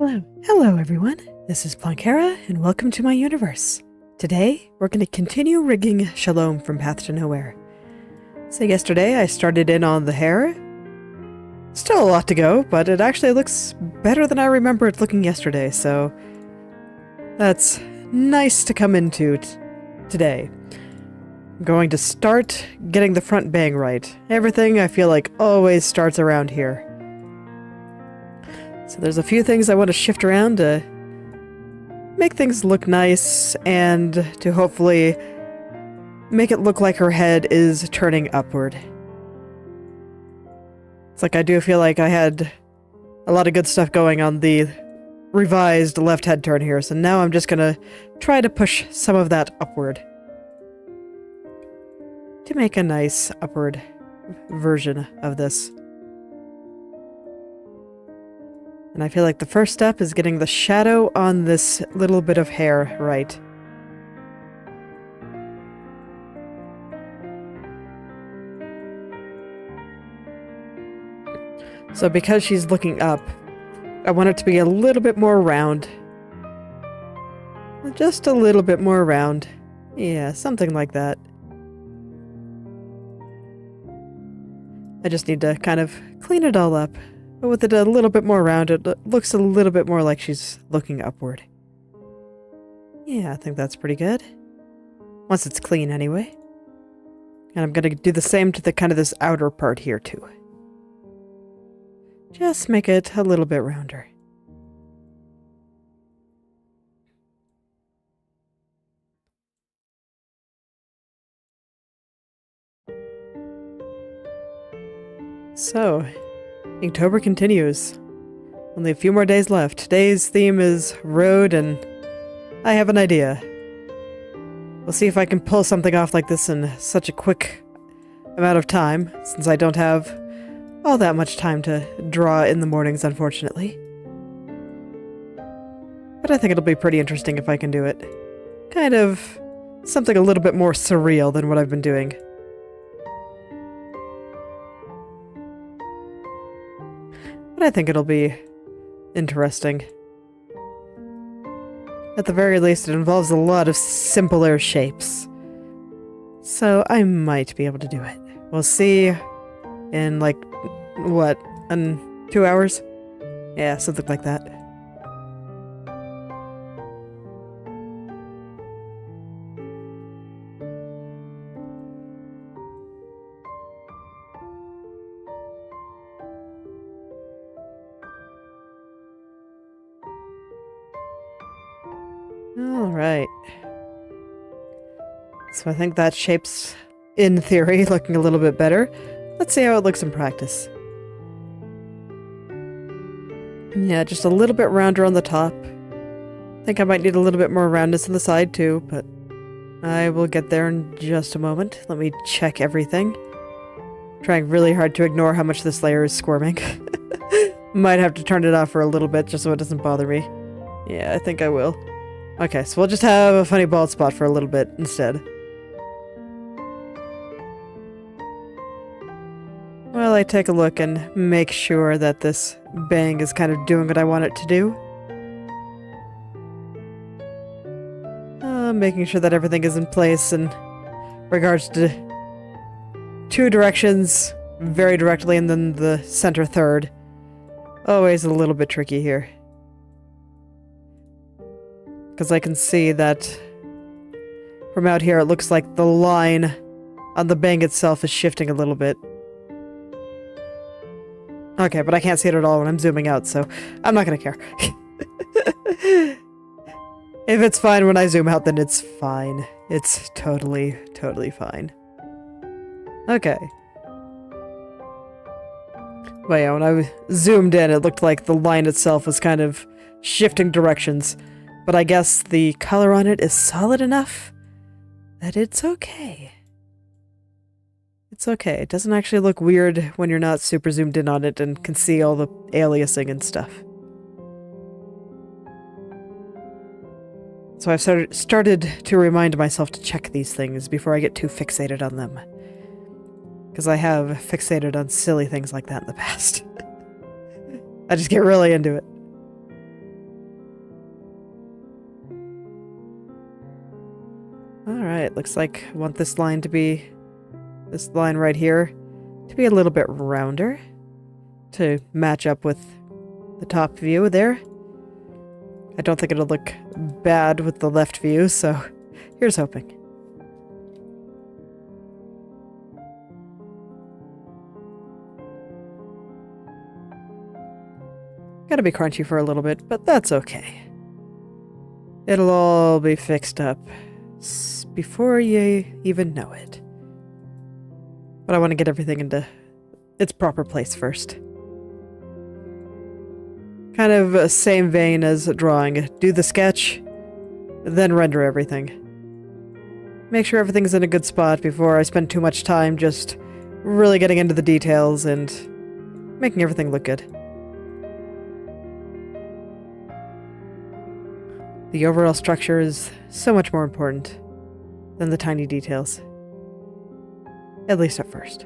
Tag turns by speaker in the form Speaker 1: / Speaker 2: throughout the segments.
Speaker 1: Hello everyone, this is Plankera, and welcome to my universe. Today, we're going to continue rigging Shalom from Path to Nowhere. So yesterday, I started in on the hair. Still a lot to go, but it actually looks better than I remember it looking yesterday, so that's nice to come into today. I'm going to start getting the front bang right. Everything, I feel like, always starts around here. So there's a few things I want to shift around to make things look nice and to hopefully make it look like her head is turning upward. It's like I do feel like I had a lot of good stuff going on the revised left head turn here, so now I'm just gonna try to push some of that upward to make a nice upward version of this. And I feel like the first step is getting the shadow on this little bit of hair right. So because she's looking up, I want it to be a little bit more round. Just a little bit more round. Yeah, something like that. I just need to kind of clean it all up. But with it a little bit more rounded, it looks a little bit more like she's looking upward. Yeah, I think that's pretty good. Once it's clean anyway. And I'm going to do the same to the kind of this outer part here too. Just make it a little bit rounder. So, Inktober continues. Only a few more days left. Today's theme is road, and I have an idea. We'll see if I can pull something off like this in such a quick amount of time, since I don't have all that much time to draw in the mornings, unfortunately. But I think it'll be pretty interesting if I can do it. Kind of something a little bit more surreal than what I've been doing. But I think it'll be interesting. At the very least, it involves a lot of simpler shapes. So I might be able to do it. We'll see in, like, what, in 2 hours? Yeah, something like that. Alright. So I think that shape's, in theory, looking a little bit better. Let's see how it looks in practice. Yeah, just a little bit rounder on the top. I think I might need a little bit more roundness on the side too, but I will get there in just a moment. Let me check everything. Trying really hard to ignore how much this layer is squirming. Might have to turn it off for a little bit just so it doesn't bother me. Yeah, I think I will. Okay, so we'll just have a funny bald spot for a little bit instead. Well, I take a look and make sure that this bang is kind of doing what I want it to do. Making sure that everything is in place in regards to 2 directions very directly and then the center third. Always a little bit tricky here. Because I can see that from out here it looks like the line on the bang itself is shifting a little bit. Okay, but I can't see it at all when I'm zooming out, so I'm not gonna care. If it's fine when I zoom out, then it's fine. It's totally, totally fine. Okay. But yeah, when I zoomed in, it looked like the line itself was kind of shifting directions. But I guess the color on it is solid enough that it's okay. It's okay. It doesn't actually look weird when you're not super zoomed in on it and can see all the aliasing and stuff. So I've started to remind myself to check these things before I get too fixated on them. Because I have fixated on silly things like that in the past. I just get really into it. Alright, looks like I want this line right here, to be a little bit rounder, to match up with the top view there. I don't think it'll look bad with the left view, so here's hoping. Gotta be crunchy for a little bit, but that's okay. It'll all be fixed up before you even know it. But I want to get everything into its proper place first. Kind of same vein as drawing. Do the sketch, then render everything. Make sure everything's in a good spot before I spend too much time just really getting into the details and making everything look good. The overall structure is so much more important than the tiny details. At least at first.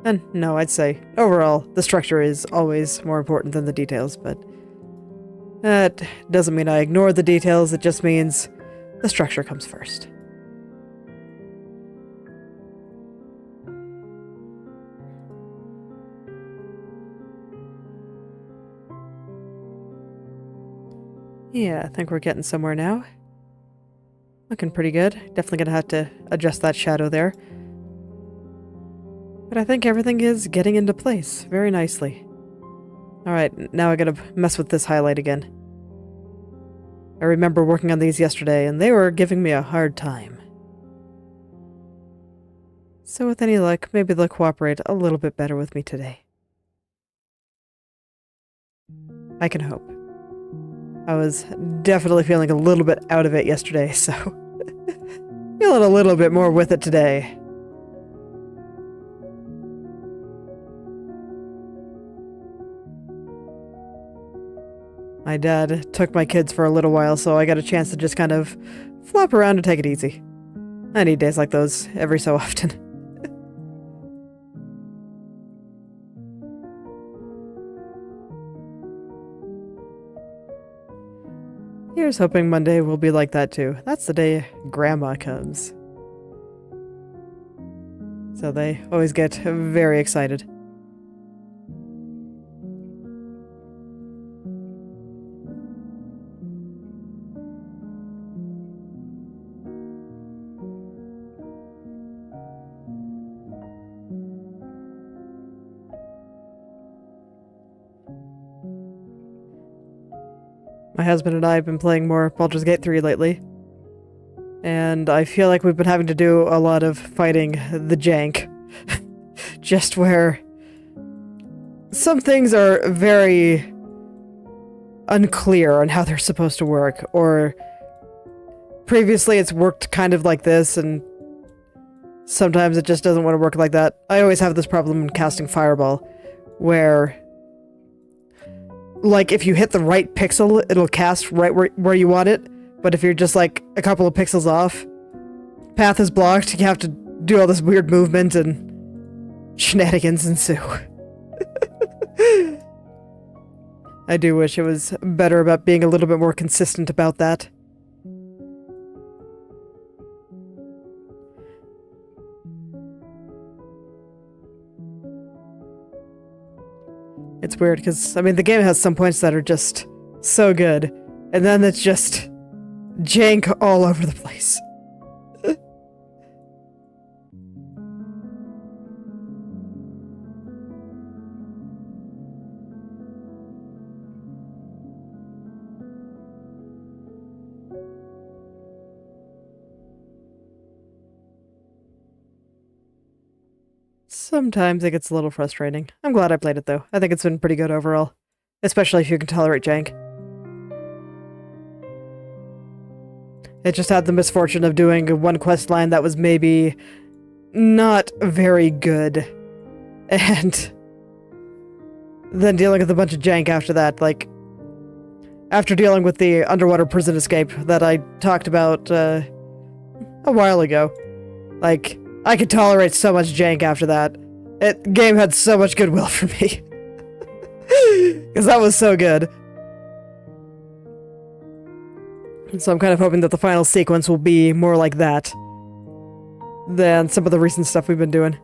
Speaker 1: And no, I'd say, overall, the structure is always more important than the details, but that doesn't mean I ignore the details, it just means the structure comes first. Yeah, I think we're getting somewhere now. Looking pretty good. Definitely gonna have to adjust that shadow there. But I think everything is getting into place very nicely. Alright, now I gotta mess with this highlight again. I remember working on these yesterday, and they were giving me a hard time. So with any luck, maybe they'll cooperate a little bit better with me today. I can hope. I was definitely feeling a little bit out of it yesterday, so feeling a little bit more with it today. My dad took my kids for a little while, so I got a chance to just kind of flop around and take it easy. I need days like those every so often. Here's hoping Monday will be like that too. That's the day Grandma comes. So they always get very excited. My husband and I have been playing more Baldur's Gate 3 lately, and I feel like we've been having to do a lot of fighting the jank. Just where some things are very unclear on how they're supposed to work, or previously it's worked kind of like this, and sometimes it just doesn't want to work like that. I always have this problem in casting Fireball, where like, if you hit the right pixel, it'll cast right where you want it. But if you're just, like, a couple of pixels off, path is blocked, you have to do all this weird movement and shenanigans ensue. I do wish it was better about being a little bit more consistent about that. It's weird, because, I mean, the game has some points that are just so good, and then it's just jank all over the place. Sometimes it gets a little frustrating. I'm glad I played it, though. I think it's been pretty good overall. Especially if you can tolerate jank. It just had the misfortune of doing one quest line that was maybe not very good. And then dealing with a bunch of jank after that. Like, after dealing with the underwater prison escape that I talked about a while ago. Like, I could tolerate so much jank after that. The game had so much goodwill for me. Because that was so good. So I'm kind of hoping that the final sequence will be more like that than some of the recent stuff we've been doing.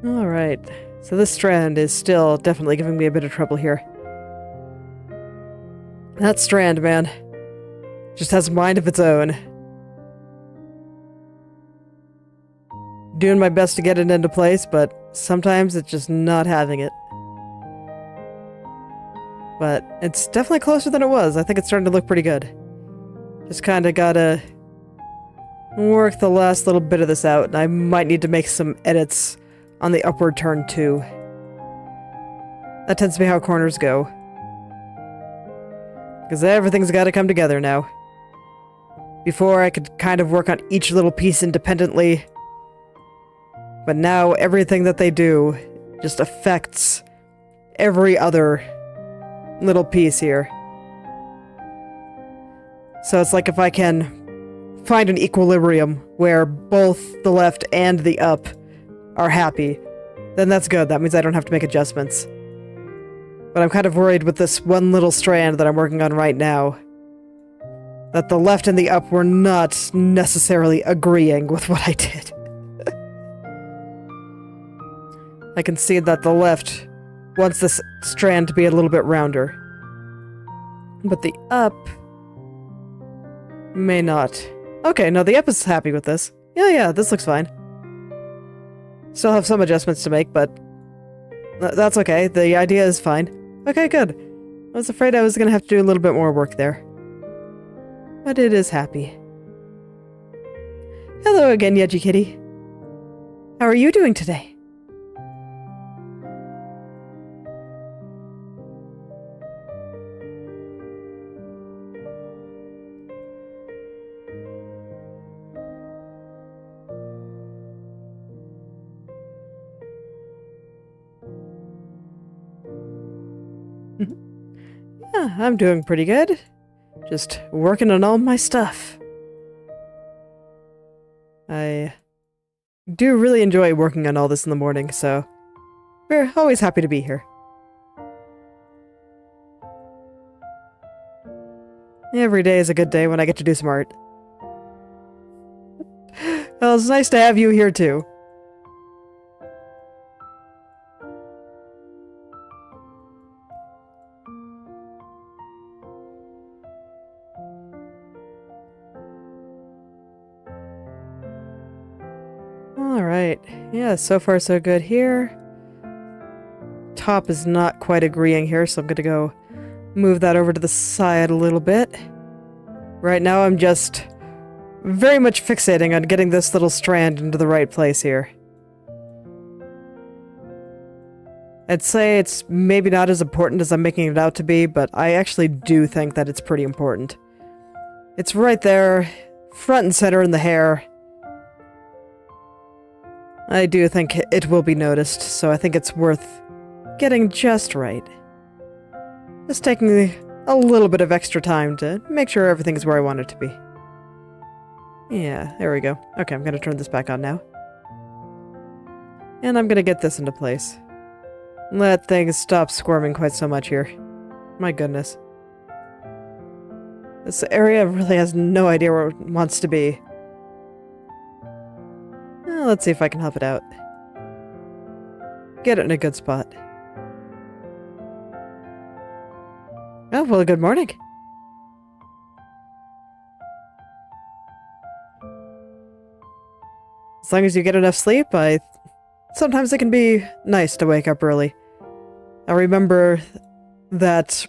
Speaker 1: Alright, so this strand is still definitely giving me a bit of trouble here. That strand, man, just has a mind of its own. Doing my best to get it into place, but sometimes it's just not having it. But it's definitely closer than it was. I think it's starting to look pretty good. Just kinda gotta work the last little bit of this out, and I might need to make some edits on the upward turn too. That tends to be how corners go. Because everything's got to come together now. Before I could kind of work on each little piece independently. But now everything that they do just affects every other little piece here. So it's like if I can find an equilibrium where both the left and the up are happy, then that's good. That means I don't have to make adjustments. But I'm kind of worried with this one little strand that I'm working on right now, that the left and the up were not necessarily agreeing with what I did. I can see that the left wants this strand to be a little bit rounder, but the up may not. Okay, no, the up is happy with this. Yeah, this looks fine. Still have some adjustments to make, but that's okay. The idea is fine. Okay, good. I was afraid I was going to have to do a little bit more work there. But it is happy. Hello again, Yudgy Kitty. How are you doing today? Yeah, I'm doing pretty good. Just working on all my stuff. I do really enjoy working on all this in the morning, so we're always happy to be here. Every day is a good day when I get to do some art. Well, it's nice to have you here too. Alright, yeah, so far so good here. Top is not quite agreeing here, so I'm gonna go move that over to the side a little bit. Right now I'm just very much fixating on getting this little strand into the right place here. I'd say it's maybe not as important as I'm making it out to be, but I actually do think that it's pretty important. It's right there, front and center in the hair. I do think it will be noticed, so I think it's worth getting just right. Just taking a little bit of extra time to make sure everything is where I want it to be. Yeah, there we go. Okay, I'm gonna turn this back on now. And I'm gonna get this into place. Let things stop squirming quite so much here. My goodness. This area really has no idea where it wants to be. Well, let's see if I can help it out. Get it in a good spot. Oh, well, good morning. As long as you get enough sleep, sometimes it can be nice to wake up early. I remember that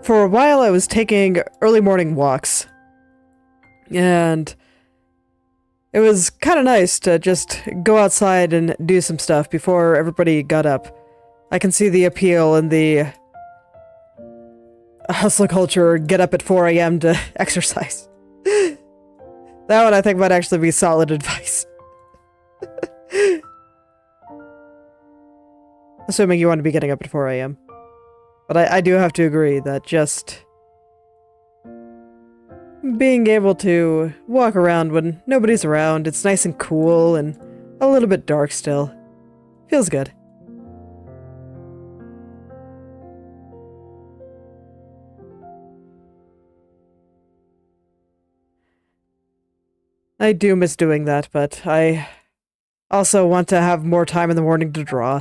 Speaker 1: for a while I was taking early morning walks. And it was kind of nice to just go outside and do some stuff before everybody got up. I can see the appeal in the hustle culture, get up at 4 a.m. to exercise. That one I think might actually be solid advice. Assuming you want to be getting up at 4 a.m. But I do have to agree that just being able to walk around when nobody's around, it's nice and cool and a little bit dark still. Feels good. I do miss doing that, but I also want to have more time in the morning to draw.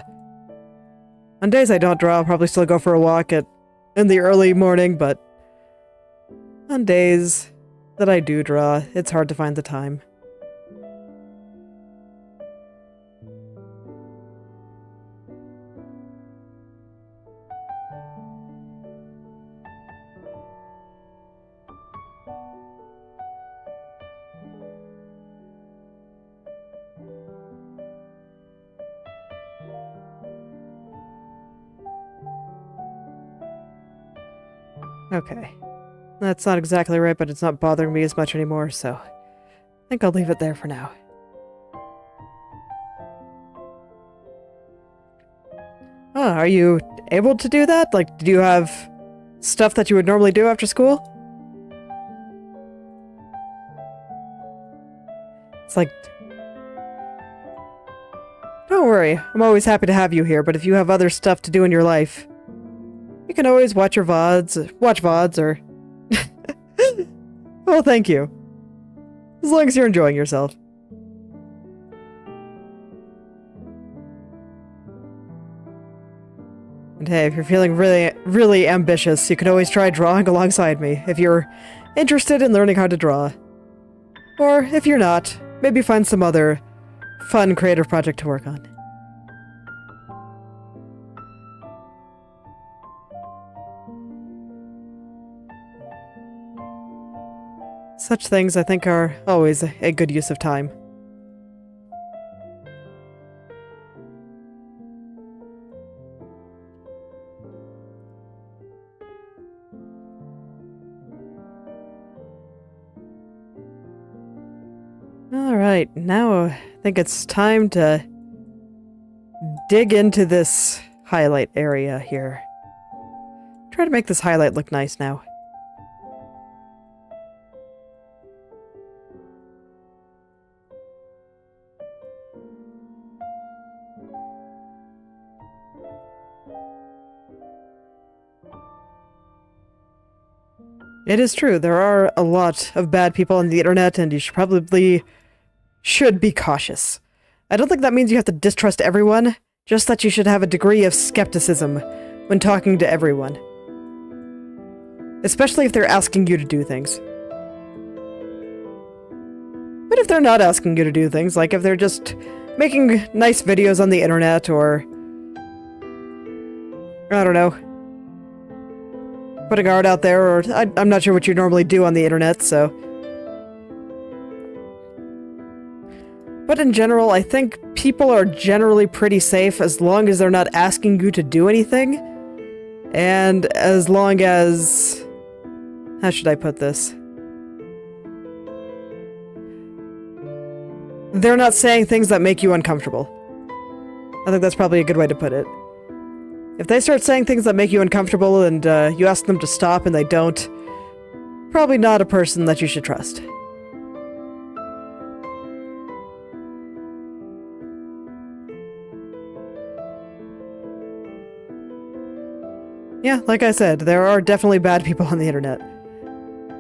Speaker 1: On days I don't draw, I'll probably still go for a walk in the early morning, but on days that I do draw, it's hard to find the time. Okay. That's not exactly right, but it's not bothering me as much anymore, so I think I'll leave it there for now. Oh, are you able to do that? Like, do you have stuff that you would normally do after school? It's like... Don't worry, I'm always happy to have you here, but if you have other stuff to do in your life, you can always watch your watch VODs, or... Well, thank you. As long as you're enjoying yourself. And hey, if you're feeling really ambitious, you can always try drawing alongside me, if you're interested in learning how to draw. Or, if you're not, maybe find some other fun creative project to work on. Such things, I think, are always a good use of time. Alright, now I think it's time to dig into this highlight area here. Try to make this highlight look nice now. It is true, there are a lot of bad people on the internet, and you should be cautious. I don't think that means you have to distrust everyone, just that you should have a degree of skepticism when talking to everyone. Especially if they're asking you to do things. But if they're not asking you to do things, like if they're just making nice videos on the internet, or... I don't know. Putting art out there, or I'm not sure what you normally do on the internet, so... But in general, I think people are generally pretty safe as long as they're not asking you to do anything. And as long as... How should I put this? They're not saying things that make you uncomfortable. I think that's probably a good way to put it. If they start saying things that make you uncomfortable and you ask them to stop and they don't, probably not a person that you should trust. Yeah, like I said, there are definitely bad people on the internet.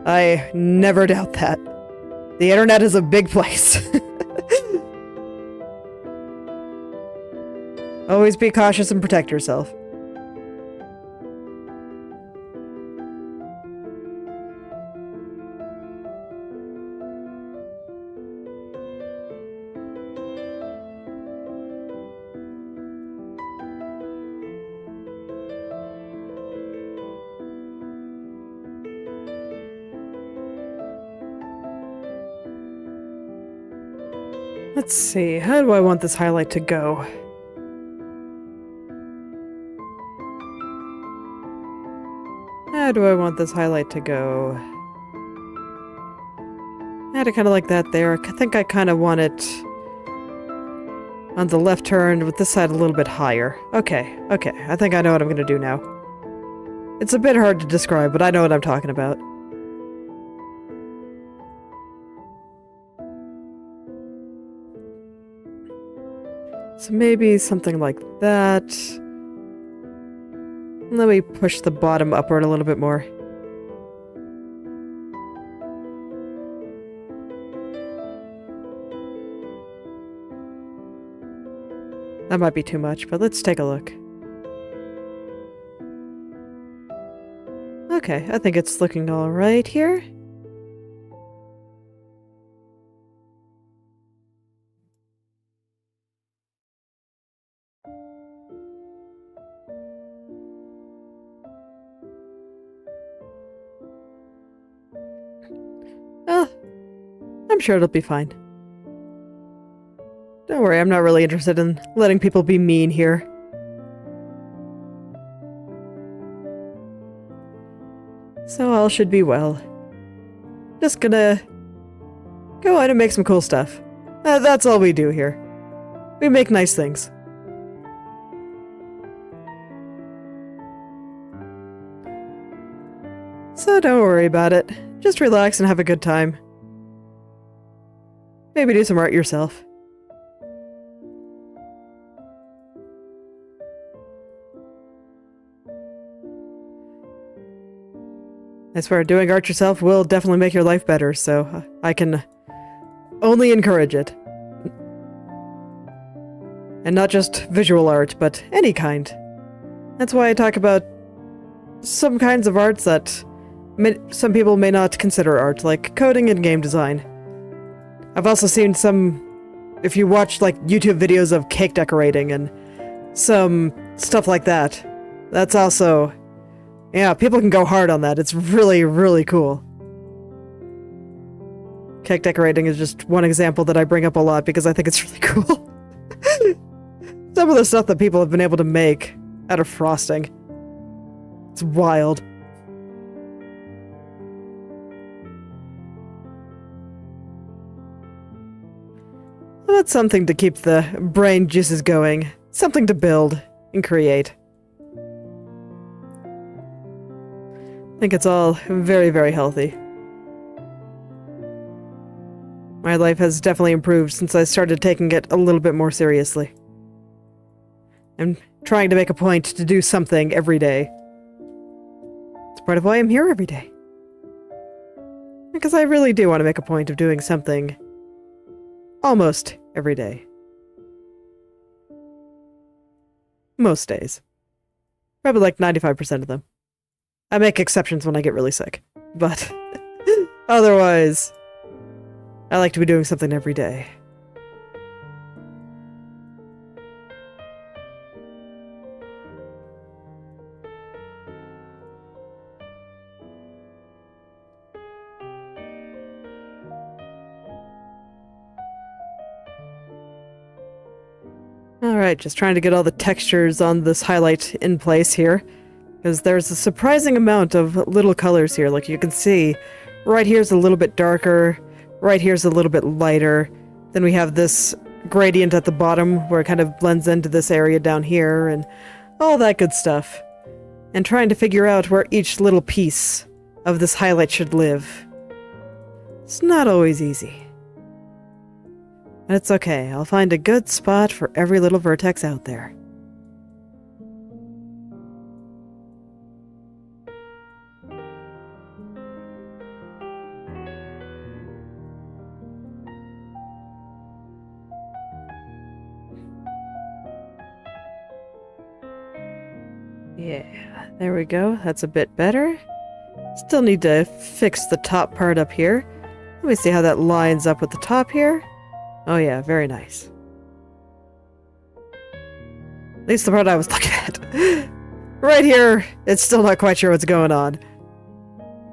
Speaker 1: I never doubt that. The internet is a big place. Always be cautious and protect yourself. Let's see, how do I want this highlight to go? How do I want this highlight to go? I had it kind of like that there. I think I kind of want it on the left turn with this side a little bit higher. Okay, I think I know what I'm going to do now. It's a bit hard to describe, but I know what I'm talking about. So maybe something like that. Let me push the bottom upward a little bit more. That might be too much, but let's take a look. Okay, I think it's looking all right here. I'm sure it'll be fine. Don't worry, I'm not really interested in letting people be mean here. So all should be well. Just gonna go on and make some cool stuff. That's all we do here. We make nice things. So don't worry about it. Just relax and have a good time. Maybe do some art yourself. I swear, doing art yourself will definitely make your life better, so I can only encourage it. And not just visual art, but any kind. That's why I talk about some kinds of arts that some people may not consider art, like coding and game design. I've also seen some, if you watch like YouTube videos of cake decorating and some stuff like that, that's also, yeah, people can go hard on that. It's really, really cool. Cake decorating is just one example that I bring up a lot because I think it's really cool. Some of the stuff that people have been able to make out of frosting. It's wild. Well, that's something to keep the brain juices going. Something to build and create. I think it's all very, very healthy. My life has definitely improved since I started taking it a little bit more seriously. I'm trying to make a point to do something every day. It's part of why I'm here every day. Because I really do want to make a point of doing something almost every day. Most days. Probably like 95% of them. I make exceptions when I get really sick. But otherwise, I like to be doing something every day. Alright, just trying to get all the textures on this highlight in place here. Because there's a surprising amount of little colors here. Like you can see, right here's a little bit darker, right here's a little bit lighter. Then we have this gradient at the bottom where it kind of blends into this area down here and all that good stuff. And trying to figure out where each little piece of this highlight should live. It's not always easy. But it's okay, I'll find a good spot for every little vertex out there. Yeah, there we go. That's a bit better. Still need to fix the top part up here. Let me see how that lines up with the top here. Oh yeah, very nice. At least the part I was looking at. Right here, it's still not quite sure what's going on.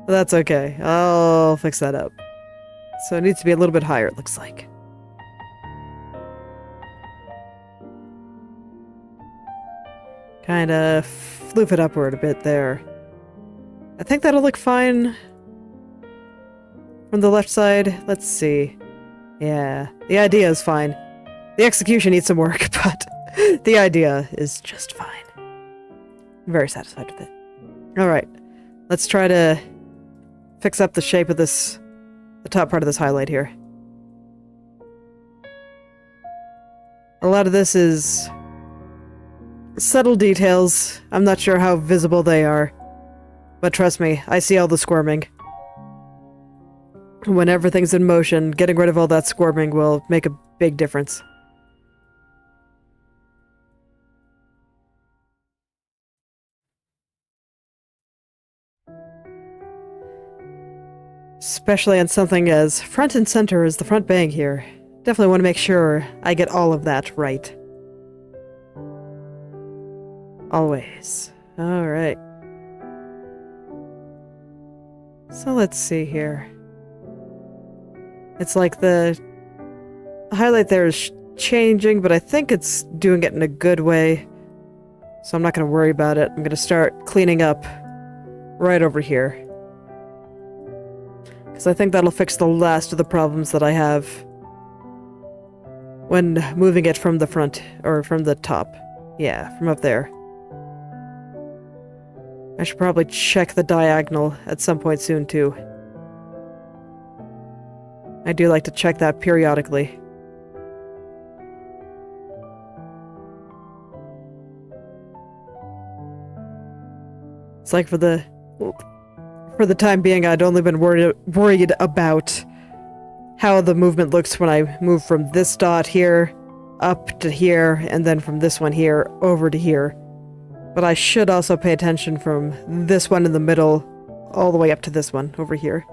Speaker 1: But that's okay. I'll fix that up. So it needs to be a little bit higher, it looks like. Kind of floof it upward a bit there. I think that'll look fine from the left side. Let's see. Yeah, the idea is fine. The execution needs some work, but the idea is just fine. I'm very satisfied with it. Alright, let's try to fix up the shape of this, the top part of this highlight here. A lot of this is subtle details. I'm not sure how visible they are. But trust me, I see all the squirming. When everything's in motion, getting rid of all that squirming will make a big difference. Especially on something as front and center as the front bang here. Definitely want to make sure I get all of that right. Always. Alright. So let's see here. It's like the highlight there is changing, but I think it's doing it in a good way. So I'm not going to worry about it. I'm going to start cleaning up right over here. Because I think that'll fix the last of the problems that I have when moving it from the front, or from the top. Yeah, from up there. I should probably check the diagonal at some point soon, too. I do like to check that periodically. It's like for the time being, I'd only been worried about how the movement looks when I move from this dot here up to here, and then from this one here over to here. But I should also pay attention from this one in the middle all the way up to this one over here.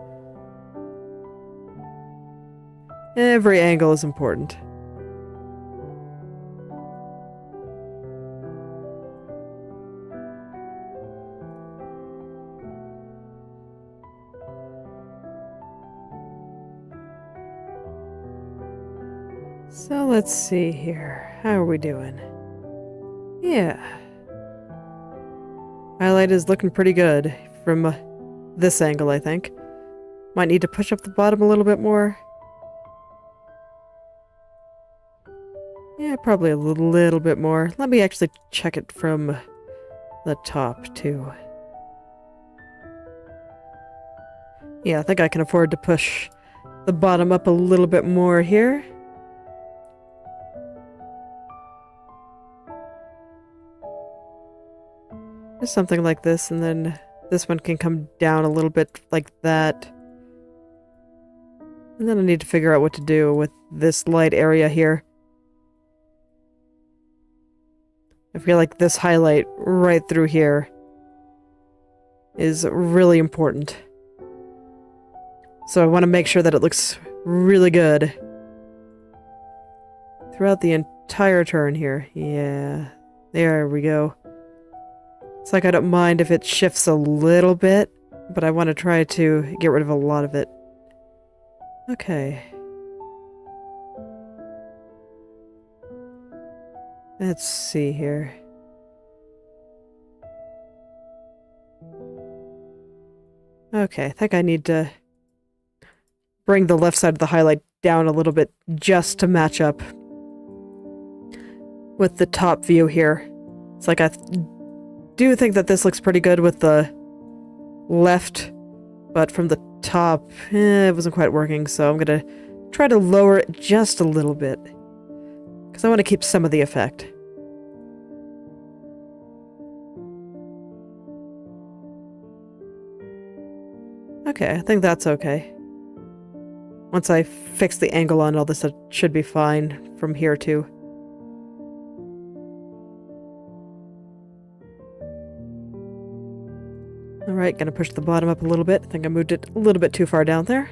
Speaker 1: Every angle is important. So let's see here. How are we doing? Yeah. Highlight is looking pretty good from this angle, I think. Might need to push up the bottom a little bit more. Yeah, probably a little bit more. Let me actually check it from the top, too. Yeah, I think I can afford to push the bottom up a little bit more here. Just something like this, and then this one can come down a little bit like that. And then I need to figure out what to do with this light area here. I feel like this highlight right through here is really important. So I want to make sure that it looks really good throughout the entire turn here. Yeah, there we go. It's like I don't mind if it shifts a little bit, but I want to try to get rid of a lot of it. Okay. Let's see here. Okay, I think I need to bring the left side of the highlight down a little bit just to match up with the top view here. It's like I do think that this looks pretty good with the left, but from the top, it wasn't quite working, so I'm gonna try to lower it just a little bit, because I want to keep some of the effect. Okay, I think that's okay. Once I fix the angle on all this, it should be fine from here too. Alright, gonna push the bottom up a little bit. I think I moved it a little bit too far down there.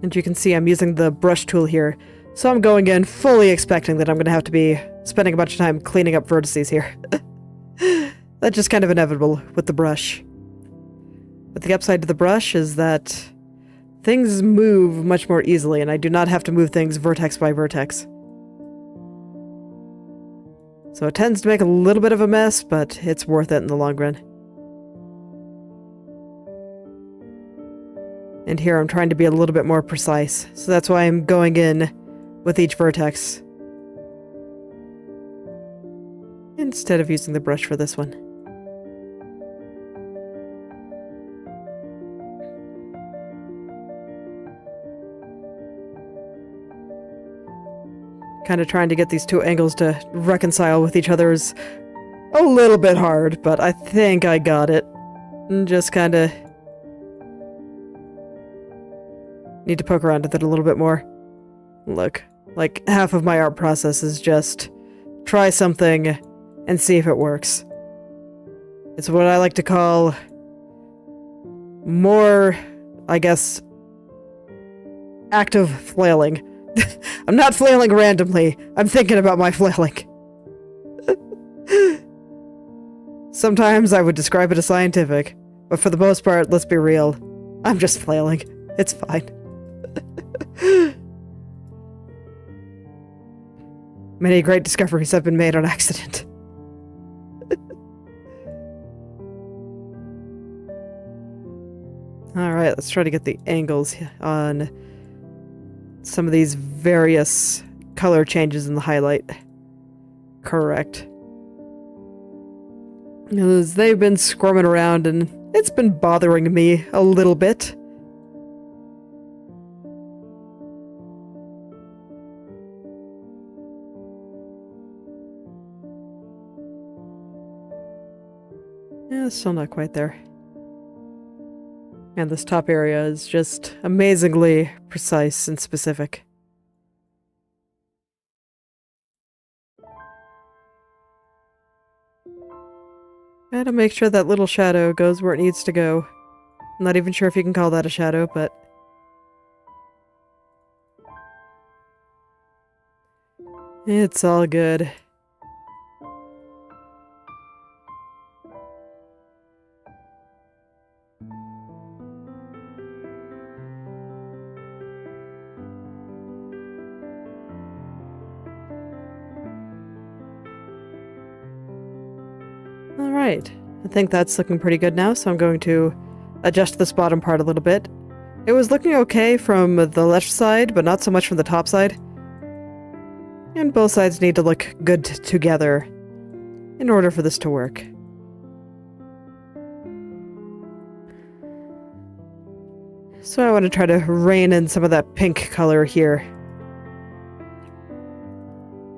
Speaker 1: And you can see I'm using the brush tool here. So I'm going in fully expecting that I'm gonna have to be spending a bunch of time cleaning up vertices here. That's just kind of inevitable with the brush. But the upside to the brush is that things move much more easily, and I do not have to move things vertex by vertex. So it tends to make a little bit of a mess, but it's worth it in the long run. And here I'm trying to be a little bit more precise, so that's why I'm going in with each vertex. instead of using the brush for this one. Kind of trying to get these two angles to reconcile with each other is a little bit hard, but I think I got it. And just kind of need to poke around with it a little bit more. Look, like half of my art process is just try something and see if it works. It's what I like to call more, I guess, active flailing. I'm not flailing randomly. I'm thinking about my flailing. Sometimes I would describe it as scientific, but for the most part, let's be real. I'm just flailing. It's fine. Many great discoveries have been made on accident. Alright, let's try to get the angles on some of these various color changes in the highlight correct. Because they've been squirming around and it's been bothering me a little bit. Yeah, still not quite there. And this top area is just amazingly precise and specific. Gotta make sure that little shadow goes where it needs to go. I'm not even sure if you can call that a shadow, but... it's all good. Alright, I think that's looking pretty good now, so I'm going to adjust this bottom part a little bit. It was looking okay from the left side, but not so much from the top side. And both sides need to look good together in order for this to work. So I want to try to rein in some of that pink color here.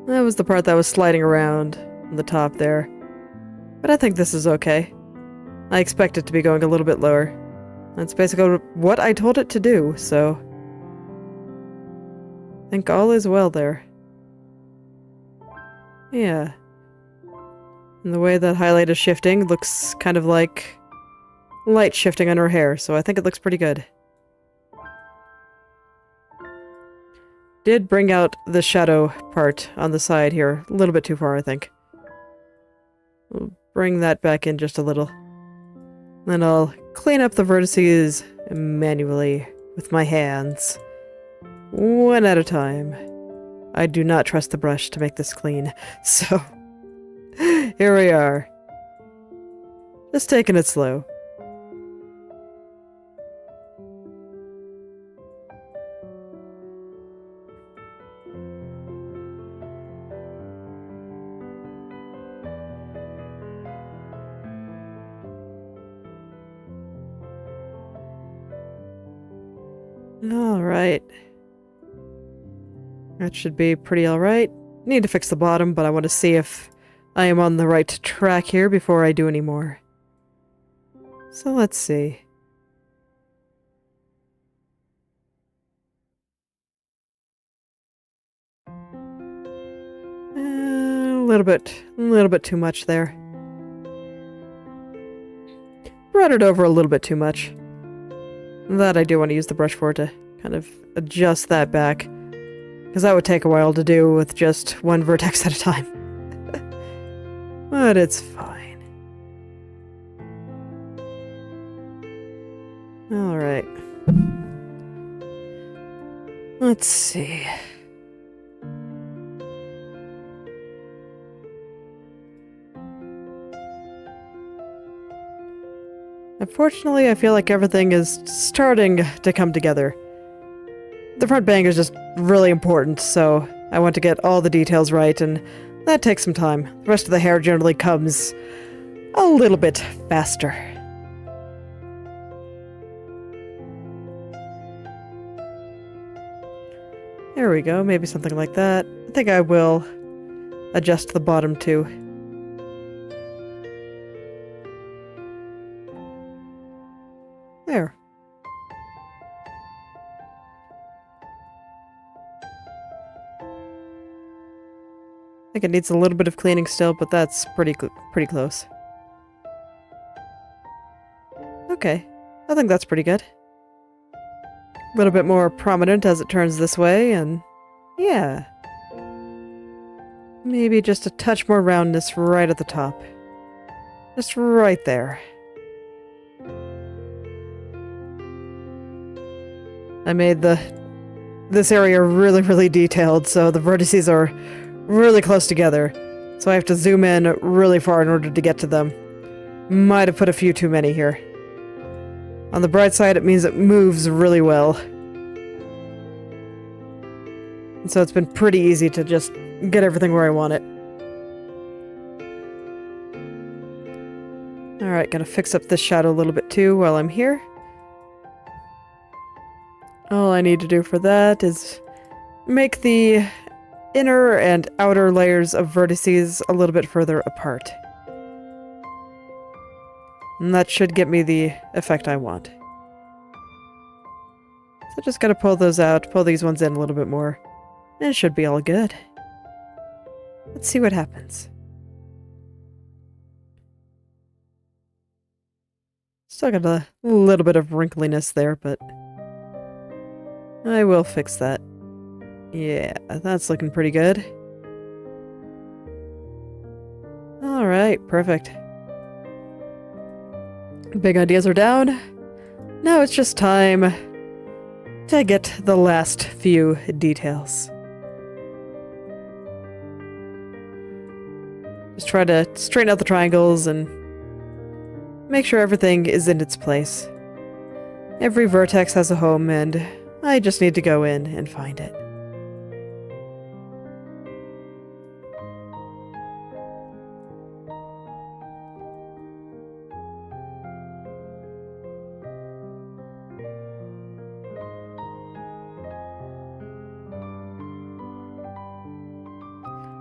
Speaker 1: That was the part that was sliding around on the top there. But I think this is okay. I expect it to be going a little bit lower. That's basically what I told it to do, so... I think all is well there. Yeah. And the way that highlight is shifting looks kind of like light shifting on her hair, so I think it looks pretty good. Did bring out the shadow part on the side here a little bit too far, I think. We'll bring that back in just a little. Then I'll clean up the vertices manually with my hands. One at a time. I do not trust the brush to make this clean, so here we are. Just taking it slow. Alright. That should be pretty alright. Need to fix the bottom, but I want to see if I am on the right track here before I do any more. So let's see. A little bit too much there. Brought it over a little bit too much. That I do want to use the brush for to kind of adjust that back. Because that would take a while to do with just one vertex at a time. But it's fine. Alright. Let's see. Unfortunately, I feel like everything is starting to come together. The front bang is just really important, so I want to get all the details right, and That takes some time. The rest of the hair generally comes a little bit faster. There we go, maybe something like that. I think I will adjust the bottom too. There. I think it needs a little bit of cleaning still, but that's pretty close. Okay, I think that's pretty good. A little bit more prominent as it turns this way, and yeah. Maybe just a touch more roundness right at the top. Just right there. I made this area really detailed, so the vertices are really close together. So I have to zoom in really far in order to get to them. Might have put a few too many here. On the bright side, it means it moves really well. And so it's been pretty easy to just get everything where I want it. Alright, gonna fix up this shadow a little bit too while I'm here. All I need to do for that is make the inner and outer layers of vertices a little bit further apart. And that should get me the effect I want. So just gotta pull those out, pull these ones in a little bit more, and it should be all good. Let's see what happens. Still got a little bit of wrinkliness there, but I will fix that. Yeah, that's looking pretty good. Alright, perfect. Big ideas are down. Now it's just time to get the last few details. Just try to straighten out the triangles and make sure everything is in its place. Every vertex has a home, and I just need to go in and find it.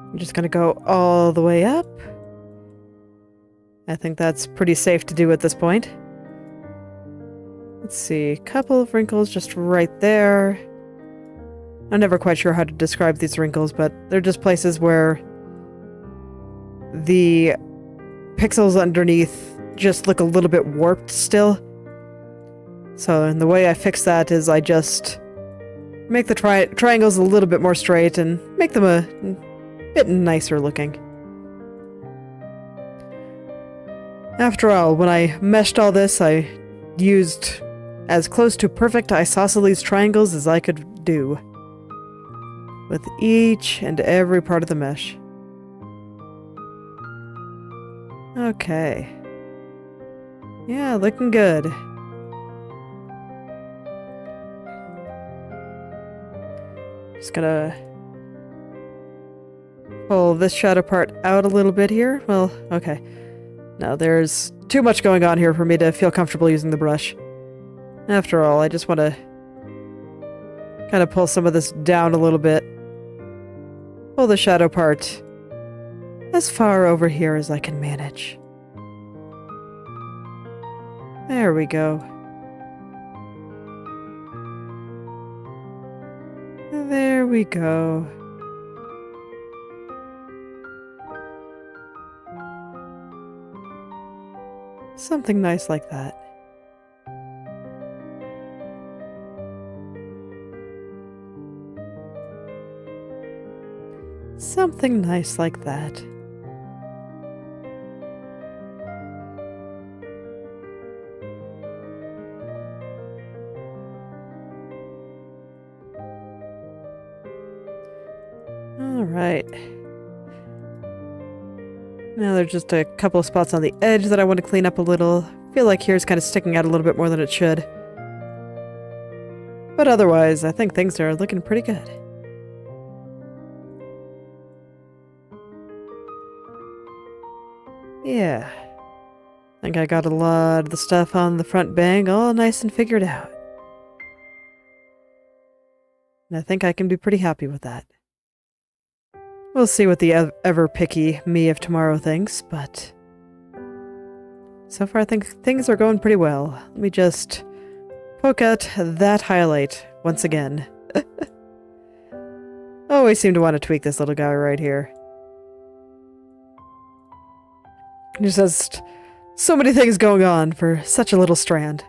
Speaker 1: I'm just gonna go all the way up. I think that's pretty safe to do at this point. Let's see, a couple of wrinkles just right there. I'm never quite sure how to describe these wrinkles, but they're just places where the pixels underneath just look a little bit warped still. So, and the way I fix that is I just make the triangles a little bit more straight and make them a bit nicer looking. After all, when I meshed all this, I used as close to perfect isosceles triangles as I could do, with each and every part of the mesh. Okay. Yeah, looking good. Just gonna pull this shadow part out a little bit here. Well, okay. Now there's too much going on here for me to feel comfortable using the brush. After all, I just want to kind of pull some of this down a little bit. Pull the shadow part as far over here as I can manage. There we go. There we go. Something nice like that. Something nice like that. All right. Now there's just a couple of spots on the edge that I want to clean up a little. I feel like here's kind of sticking out a little bit more than it should. But otherwise, I think things are looking pretty good. Yeah. I think I got a lot of the stuff on the front bang all nice and figured out. And I think I can be pretty happy with that. We'll see what the ever-picky me of tomorrow thinks, but so far I think things are going pretty well. Let me just poke out that highlight once again. Always seem to want to tweak this little guy right here. There's just so many things going on for such a little strand.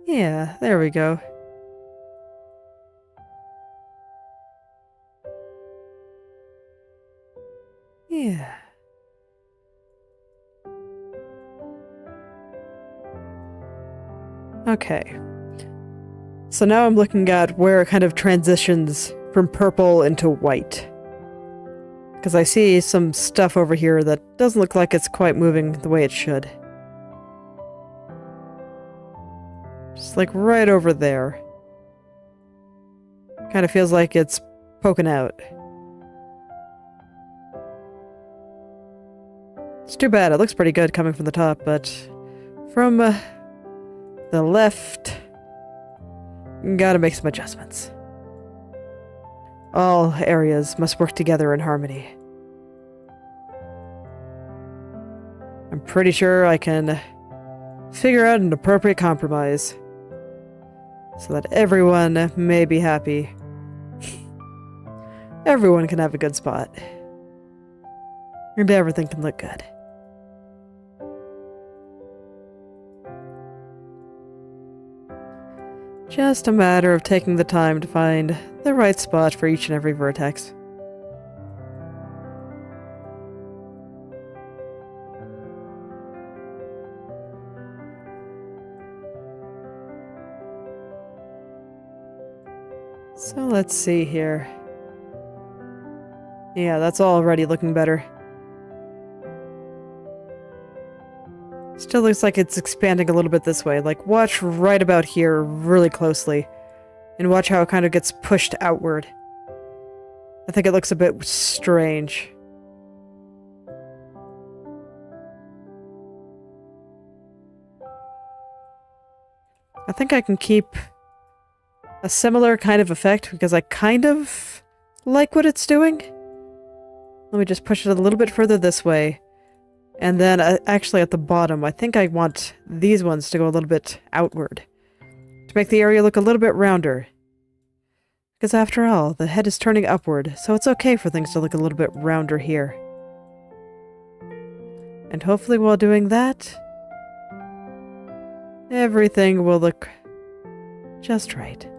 Speaker 1: Yeah, there we go. Yeah. Okay. So now I'm looking at where it kind of transitions from purple into white. Because I see some stuff over here that doesn't look like it's quite moving the way it should. Just like right over there. Kind of feels like it's poking out. It's too bad. It looks pretty good coming from the top, but from the left, gotta make some adjustments. All areas must work together in harmony. I'm pretty sure I can figure out an appropriate compromise so that everyone may be happy. Everyone can have a good spot. And everything can look good. Just a matter of taking the time to find the right spot for each and every vertex. So let's see here. Yeah, that's already looking better. Still looks like it's expanding a little bit this way. Like, watch right about here really closely. And watch how it kind of gets pushed outward. I think it looks a bit strange. I think I can keep a similar kind of effect because I kind of like what it's doing. Let me just push it a little bit further this way. And then actually at the bottom, I think I want these ones to go a little bit outward. To make the area look a little bit rounder. Because after all, the head is turning upward, so it's okay for things to look a little bit rounder here. And hopefully while doing that, everything will look just right.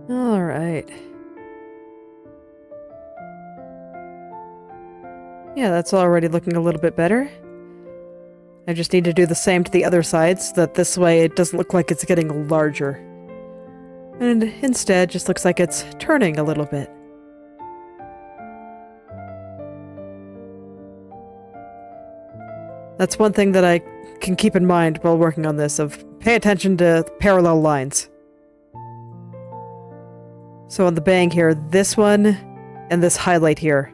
Speaker 1: All right. Yeah, that's already looking a little bit better. I just need to do the same to the other side so that this way it doesn't look like it's getting larger. And instead just looks like it's turning a little bit. That's one thing that I can keep in mind while working on this, of pay attention to parallel lines. So on the bang here, this one and this highlight here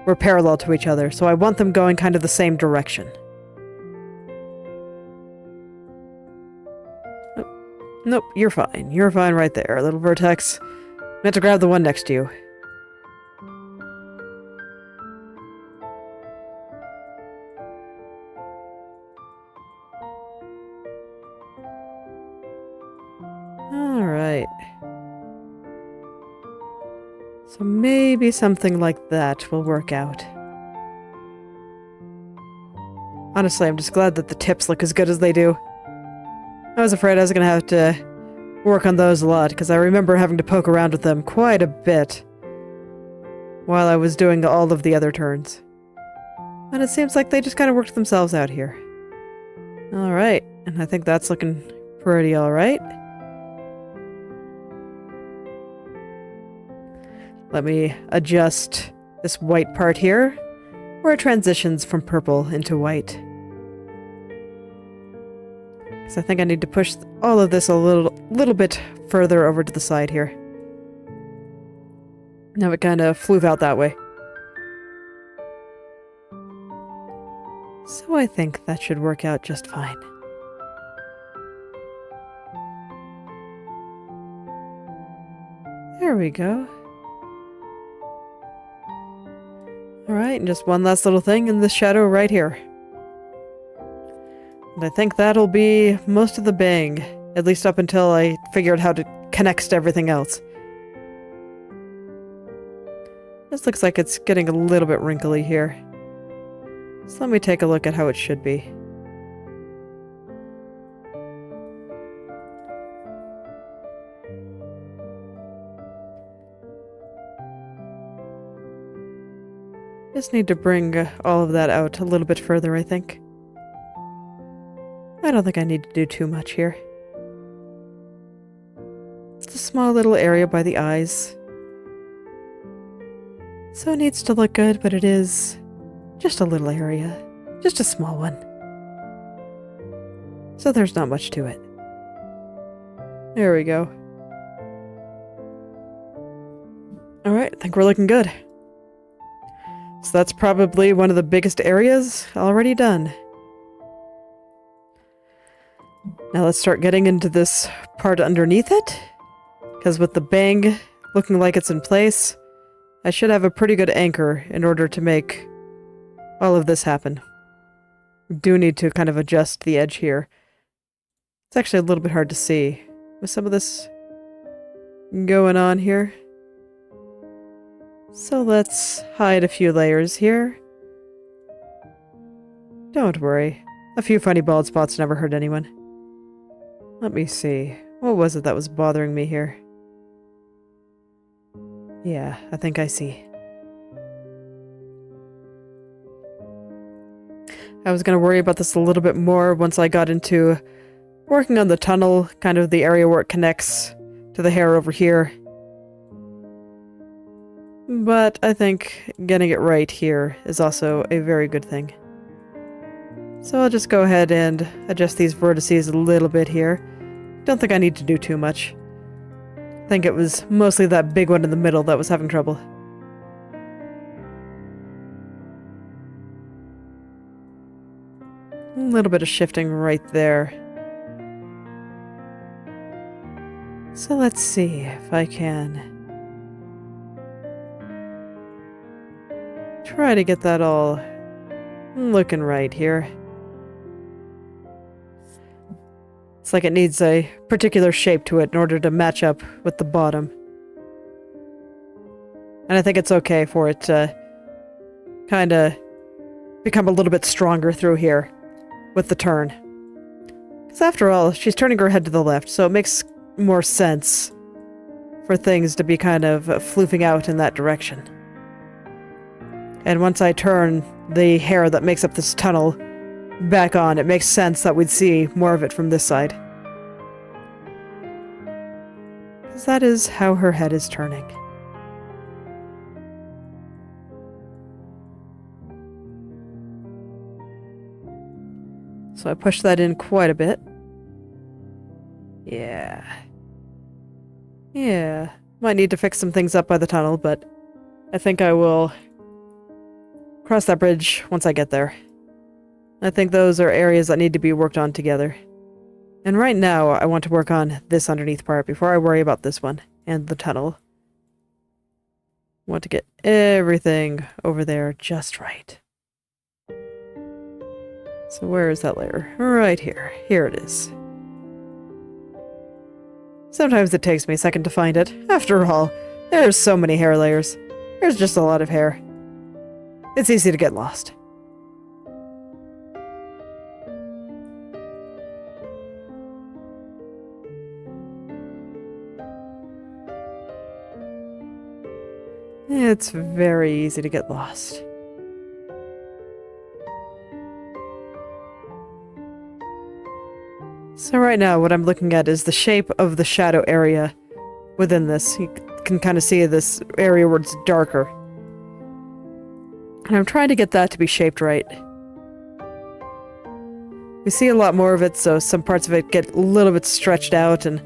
Speaker 1: were parallel to each other, so I want them going kind of the same direction. Oh, nope, you're fine. You're fine right there, little vertex. Meant to grab the one next to you. Alright. So maybe something like that will work out. Honestly, I'm just glad that the tips look as good as they do. I was afraid I was going to have to work on those a lot, because I remember having to poke around with them quite a bit while I was doing all of the other turns. And it seems like they just kind of worked themselves out here. Alright, and I think that's looking pretty alright. Let me adjust this white part here, where it transitions from purple into white. Because I think I need to push all of this a little bit further over to the side here. Now it kind of flew out that way. So I think that should work out just fine. There we go. Alright, and just one last little thing in this shadow right here. And I think that'll be most of the bang, at least up until I figure out how to connect to everything else. This looks like it's getting a little bit wrinkly here. So let me take a look at how it should be. Just need to bring all of that out a little bit further, I think. I don't think I need to do too much here. It's a small little area by the eyes. So it needs to look good, but it is just a little area. Just a small one. So there's not much to it. There we go. Alright, I think we're looking good. So that's probably one of the biggest areas already done. Now let's start getting into this part underneath it. Because with the bang looking like it's in place, I should have a pretty good anchor in order to make all of this happen. We do need to kind of adjust the edge here. It's actually a little bit hard to see with some of this going on here. So let's hide a few layers here. Don't worry. A few funny bald spots never hurt anyone. Let me see. What was it that was bothering me here? Yeah, I think I see. I was going to worry about this a little bit more once I got into working on the tunnel, kind of the area where it connects to the hair over here. But I think getting it right here is also a very good thing. So I'll just go ahead and adjust these vertices a little bit here. Don't think I need to do too much. I think it was mostly that big one in the middle that was having trouble. A little bit of shifting right there. So let's see if I can try to get that all looking right here. It's like it needs a particular shape to it in order to match up with the bottom. And I think it's okay for it to kind of become a little bit stronger through here with the turn. Because after all, she's turning her head to the left, so it makes more sense for things to be kind of floofing out in that direction. And once I turn the hair that makes up this tunnel back on, it makes sense that we'd see more of it from this side. Because that is how her head is turning. So I pushed that in quite a bit. Yeah. Might need to fix some things up by the tunnel, but I think I will cross that bridge once I get there. I think those are areas that need to be worked on together. And right now, I want to work on this underneath part before I worry about this one and the tunnel. I want to get everything over there just right. So where is that layer? Right here. Here it is. Sometimes it takes me a second to find it. After all, there's so many hair layers. There's just a lot of hair. It's easy to get lost. It's very easy to get lost. So right now what I'm looking at is the shape of the shadow area within this. You can kind of see this area where it's darker. And I'm trying to get that to be shaped right. We see a lot more of it, so some parts of it get a little bit stretched out, and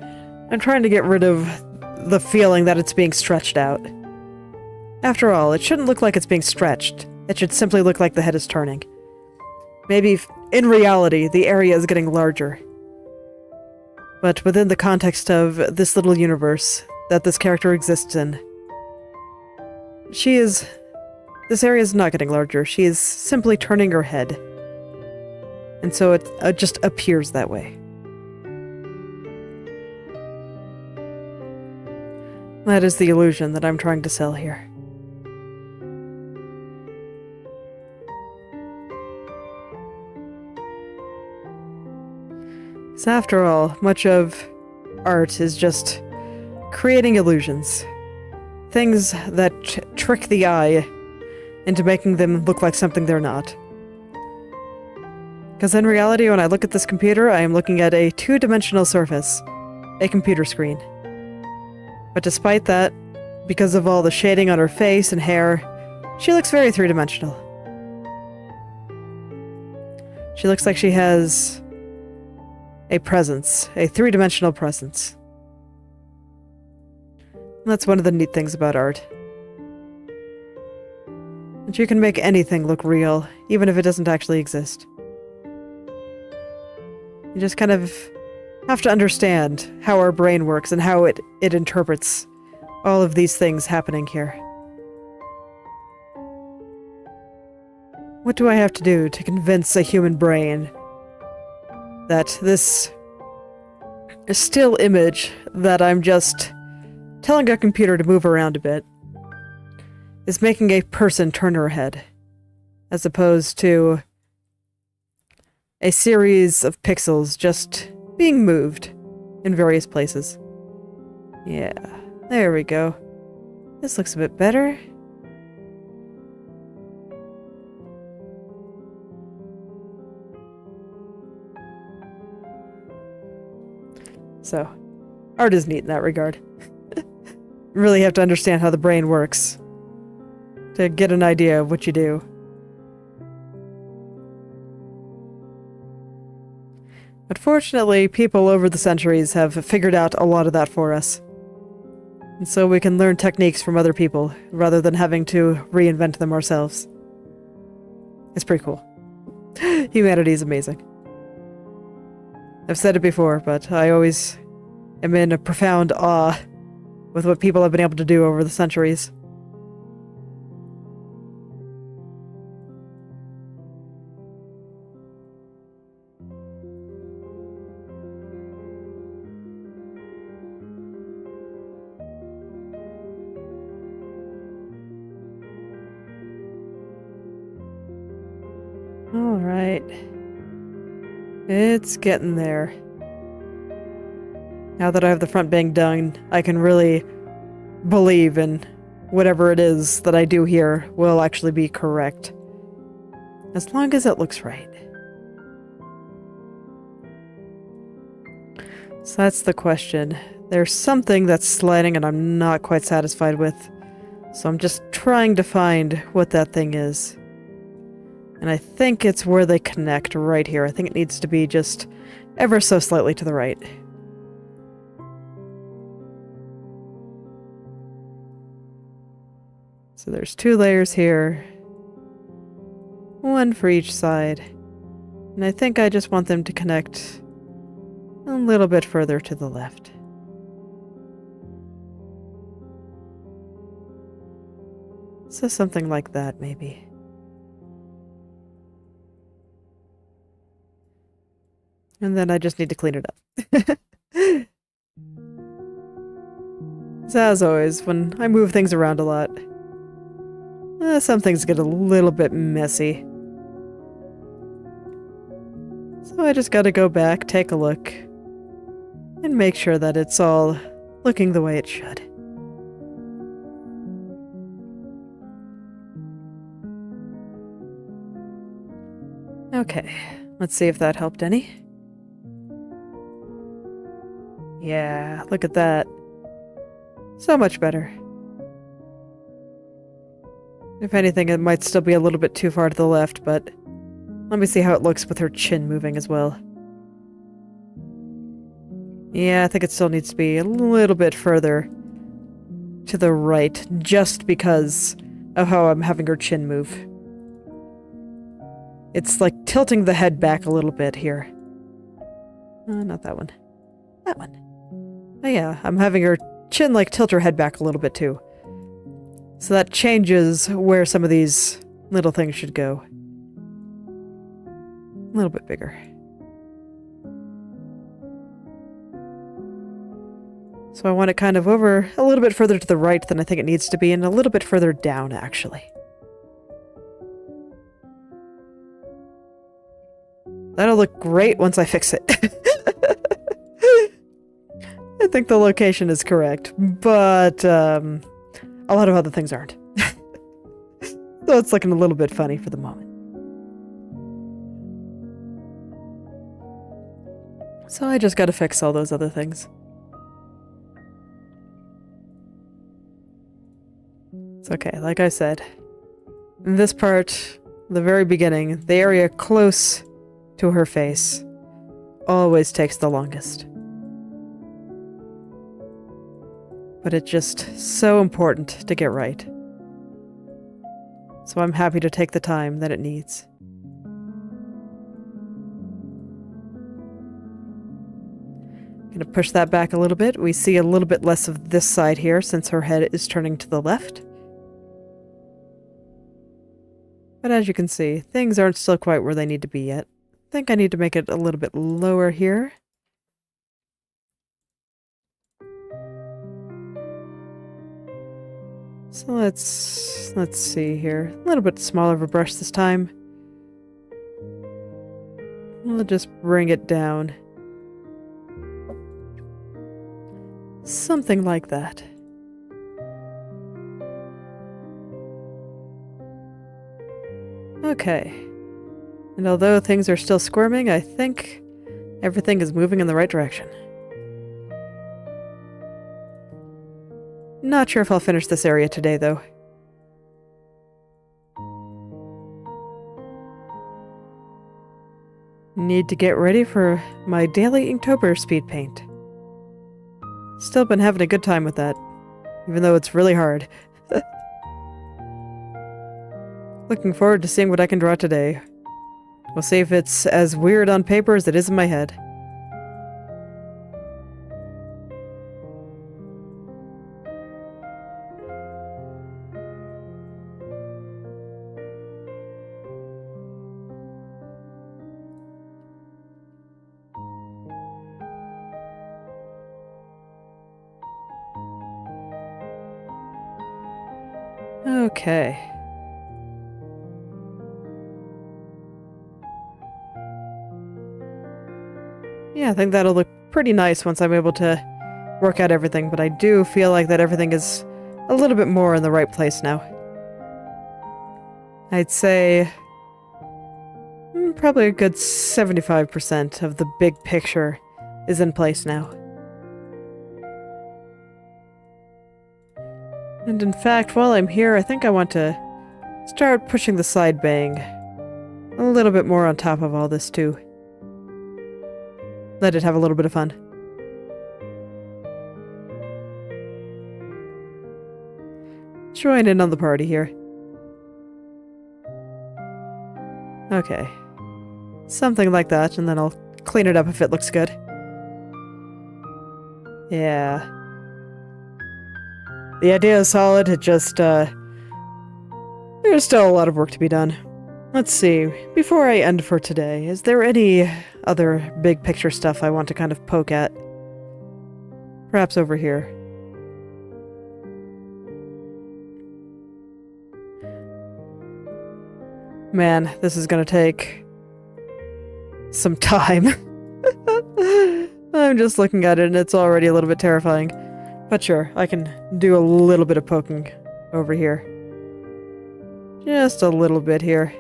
Speaker 1: I'm trying to get rid of the feeling that it's being stretched out. After all, it shouldn't look like it's being stretched. It should simply look like the head is turning. Maybe, in reality, the area is getting larger. But within the context of this little universe that this character exists in, this area is not getting larger. She is simply turning her head. And so it just appears that way. That is the illusion that I'm trying to sell here. So after all, much of art is just creating illusions. Things that trick the eye into making them look like something they're not. Because in reality, when I look at this computer, I am looking at a two-dimensional surface, a computer screen. But despite that, because of all the shading on her face and hair, she looks very three-dimensional. She looks like she has a presence, a three-dimensional presence. And that's one of the neat things about art. That you can make anything look real, even if it doesn't actually exist. You just kind of have to understand how our brain works and how it interprets all of these things happening here. What do I have to do to convince a human brain that this still image that I'm just telling a computer to move around a bit is making a person turn her head, as opposed to a series of pixels just being moved in various places? Yeah, there we go. This looks a bit better. So, art is neat in that regard. You really have to understand how the brain works to get an idea of what you do. But fortunately, people over the centuries have figured out a lot of that for us. And so we can learn techniques from other people, rather than having to reinvent them ourselves. It's pretty cool. Humanity is amazing. I've said it before, but I always am in a profound awe with what people have been able to do over the centuries. Alright. It's getting there. Now that I have the front bang done, I can really believe in whatever it is that I do here will actually be correct. As long as it looks right. So that's the question. There's something that's sliding and I'm not quite satisfied with. So I'm just trying to find what that thing is. And I think it's where they connect right here. I think it needs to be just ever so slightly to the right. So there's 2 layers here. 1 for each side. And I think I just want them to connect a little bit further to the left. So something like that, maybe. And then I just need to clean it up. So as always, when I move things around a lot, some things get a little bit messy. So I just gotta go back, take a look, and make sure that it's all looking the way it should. Okay, let's see if that helped any. Yeah, look at that. So much better. If anything, it might still be a little bit too far to the left, but Let me see how it looks with her chin moving as well. Yeah, I think it still needs to be a little bit further to the right, just because of how I'm having her chin move. It's like tilting the head back a little bit here. Not that one. That one. Oh yeah, I'm having her chin like tilt her head back a little bit too. So that changes where some of these little things should go. A little bit bigger. So I want it kind of over a little bit further to the right than I think it needs to be, and a little bit further down, actually. That'll look great once I fix it. I think the location is correct, but a lot of other things aren't. So it's looking a little bit funny for the moment. So I just gotta fix all those other things. It's okay, like I said. In this part, the very beginning, the area close to her face always takes the longest. But it's just so important to get right. So I'm happy to take the time that it needs. Gonna push that back a little bit. We see a little bit less of this side here since her head is turning to the left. But as you can see, things aren't still quite where they need to be yet. I think I need to make it a little bit lower here. So let's see here. A little bit smaller of a brush this time. We'll just bring it down. Something like that. Okay. And although things are still squirming, I think everything is moving in the right direction. Not sure if I'll finish this area today, though. Need to get ready for my daily Inktober speed paint. Still been having a good time with that, even though it's really hard. Looking forward to seeing what I can draw today. We'll see if it's as weird on paper as it is in my head. Okay. Yeah, I think that'll look pretty nice once I'm able to work out everything, but I do feel like that everything is a little bit more in the right place now. I'd say probably a good 75% of the big picture is in place now. And in fact, while I'm here, I think I want to start pushing the side bang a little bit more on top of all this too. Let it have a little bit of fun. Join in on the party here. Okay. Something like that, and then I'll clean it up if it looks good. Yeah. The idea is solid, it just, there's still a lot of work to be done. Let's see, before I end for today, is there any other big picture stuff I want to kind of poke at? Perhaps over here. Man, this is gonna take some time. I'm just looking at it and it's already a little bit terrifying. But sure, I can do a little bit of poking over here. Just a little bit here.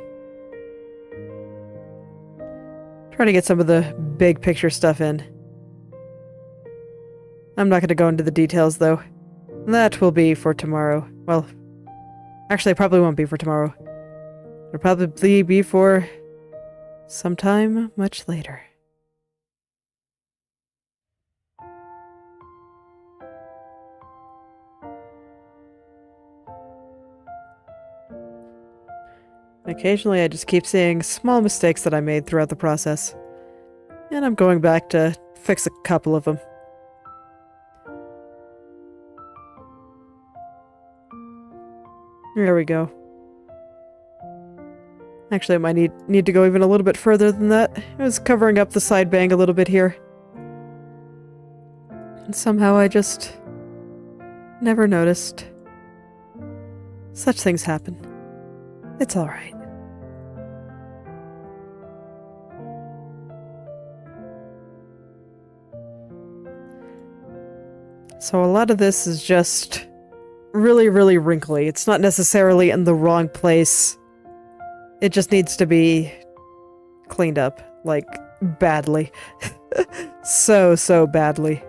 Speaker 1: Trying to get some of the big picture stuff in. I'm not going to go into the details, though. That will be for tomorrow. Well, actually, it probably won't be for tomorrow. It'll probably be for sometime much later. Occasionally I just keep seeing small mistakes that I made throughout the process, and I'm going back to fix a couple of them. There we go. Actually, I might need to go even a little bit further than that. I was covering up the side bang a little bit here. And somehow I just never noticed. Such things happen. It's alright. So a lot of this is just really, really wrinkly. It's not necessarily in the wrong place. It just needs to be cleaned up, like, badly. So badly.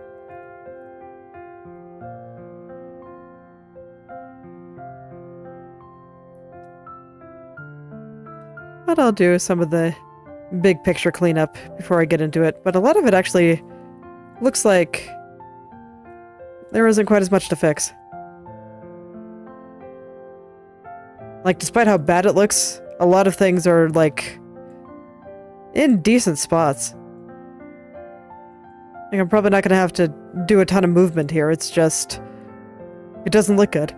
Speaker 1: But I'll do some of the big picture cleanup before I get into it. But a lot of it actually looks like there isn't quite as much to fix. Like, despite how bad it looks, a lot of things are, like, in decent spots. Like, I'm probably not gonna have to do a ton of movement here, it's just... it doesn't look good.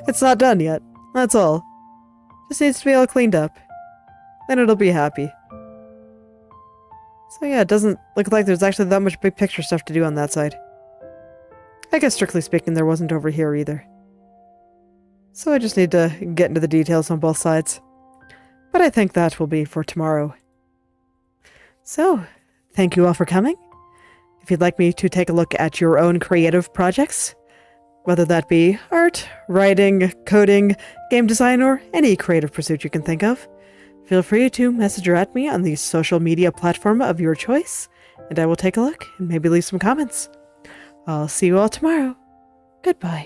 Speaker 1: It's not done yet, that's all. Just needs to be all cleaned up. Then it'll be happy. So yeah, it doesn't look like there's actually that much big picture stuff to do on that side. I guess strictly speaking, there wasn't over here either. So I just need to get into the details on both sides. But I think that will be for tomorrow. So, thank you all for coming. If you'd like me to take a look at your own creative projects, whether that be art, writing, coding, game design, or any creative pursuit you can think of, feel free to message or at me on the social media platform of your choice, and I will take a look and maybe leave some comments. I'll see you all tomorrow. Goodbye.